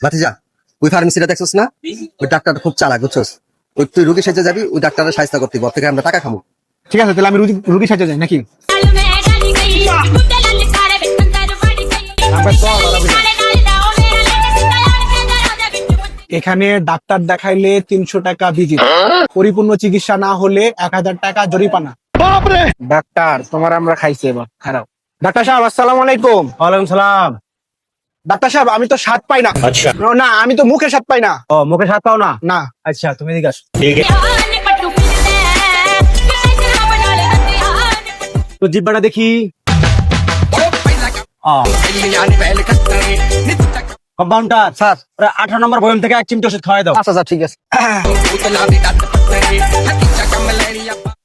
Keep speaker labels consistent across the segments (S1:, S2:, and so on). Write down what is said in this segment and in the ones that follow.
S1: ভাতিজা, ওই ফার্মেসিটা দেখছস না? ওই ডাক্তারটা খুব চালাক, বুঝছস? ওই তুই রুগী সেজে যাবি, ওই ডাক্তারের সাহায্য করতে ওর থেকে আমরা টাকা খাবো।
S2: ঠিক আছে, তাহলে আমি রুগী সাজা যাই নাকি? এখানে ডাক্তার দেখাইলে 300 টাকা ভিজিট, পরিপূর্ণ চিকিৎসা না হলে 1000 টাকা জরিমানা। ডাক্তার, তোমার আমরা খাইছি এবার, খারাপ। ডাক্তার সাহেব, আসসালামু আলাইকুম।
S3: ওয়ালাইকুম সালাম।
S2: ডাক্তার সাহেব, আমি তো স্বাদ পাই না।
S3: আচ্ছা।
S2: না, আমি তো মুখে স্বাদ পাই না।
S3: ও, মুখে স্বাদ পাও না?
S2: না।
S3: আচ্ছা, তুমি এদিকে আসো। তো জিব্বাটা দেখি। Compounder
S1: sir.
S3: ওরা 18 নম্বর বয়ম থেকে এক চিমটি ওষুধ খাওয়াই দাও।
S1: আচ্ছা স্যার, ঠিক আছে।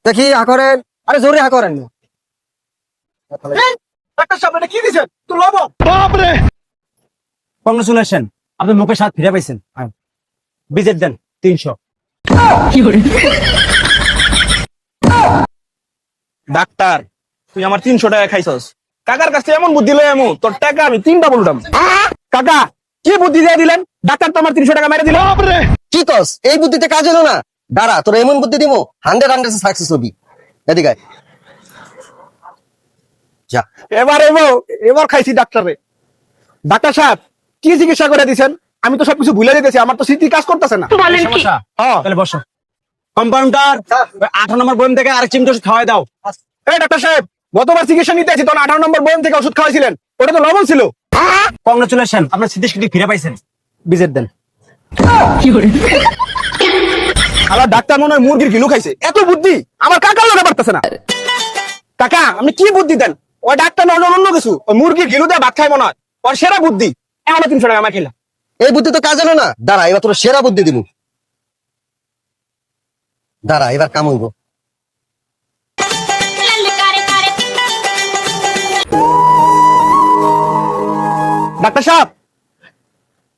S1: দেখি হা করেন, আরে জোরে হা করেন।
S2: ডাক্তার সাহেব, এটা কি দিছেন? তো লবণ। বাপ রে।
S3: কংগ্রেচুলেশন, আপনি মুখে স্বাদ ফিরে পাইছেন। বিজেট দেন 300।
S2: ডাক্তার, তুই আমার 300 টাকা খাইছস। কাকার কাছে এমন বুদ্ধি লই আমু, তোর টাকা আমি 3 ডাবল উঠাম। কাকা, কি বুদ্ধি দিয়ে দিলেন? ডাক্তার তো আমার 300 টাকা মেরে দিল। বাপ রে।
S1: কি কস? এই বুদ্ধিতে কাজ হলো না। দাঁড়া, তোর এমন বুদ্ধি দিব 100 সাকসেস হবি। এদিকে আয়। যা।
S2: এবার খাইছি ডাক্তারে। ডাক্তার সাহেব, কি চিকিৎসা করে দিছেন? আমি তো সবকিছু ভুলে যেতেছি, আমার তো স্মৃতি কাজ করতেছে না।
S3: সমস্যা?
S2: হ্যাঁ।
S3: তাহলে বসো। কম্পাউন্ডার, 18 নম্বর বয়ম থেকে আরেক চিমটি ওষুধ খাওয়াই দাও।
S2: এই ডাক্তার সাহেব, গতবার চিকিৎসা নিতে আছি, তখন 18 নম্বর বয়ম থেকে ওষুধ খাওয়াইছিলেন, ওটা তো লবণ ছিল।
S3: কংগ্রেচুলেশন, আপনার স্মৃতি ফিরে পাইছেন। বিজেট দেন।
S2: আবার ডাক্তার মনে হয় মুরগির গিলু খাইছে। এত বুদ্ধি আমার কাকার লোকে পারতেছে না। কাকা, আপনি কি বুদ্ধি দেন? ওই ডাক্তার না অন্য কিছু, ওই মুরগির গিলু দিয়ে ভাত খাই মনে হয়, ওর সেরা বুদ্ধি। এখন 300 টাকা আমার খেলাম।
S1: এই বুদ্ধি তো কাজ হলো না। দাঁড়া, এবার তোর সেরা বুদ্ধি দিব। দাঁড়া, এবার কাম হইব।
S2: ডাক্তার সাহেব,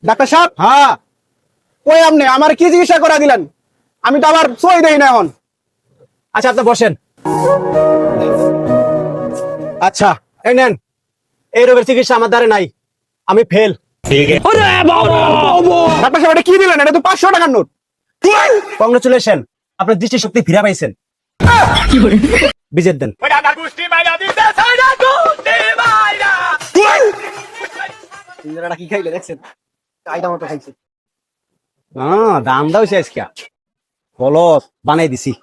S2: ডাক্তার সাহেব,
S3: হ্যাঁ,
S2: ওই আপনি আমার কি চিকিৎসা করা দিলেন? আমি তো আবার সই দেই না এখন।
S3: আচ্ছা আপনি বসেন। আচ্ছা, এই নেন। এই রোগের চিকিৎসা আমার দ্বারে নাই, আমি ফেল।
S2: ডাক্তার সাহেব, এটা কি দিলেন? এটা তো 500 টাকার নোট।
S3: কংগ্রেচুলেশন, আপনার দৃষ্টিশক্তি ফিরে পাইছেন। বিজেট দেন।
S2: কি খাইলে দেখছেন? আইডা মতো খাইছে।
S3: দাম দাও শেষ কে বলো, বানাই দিছি।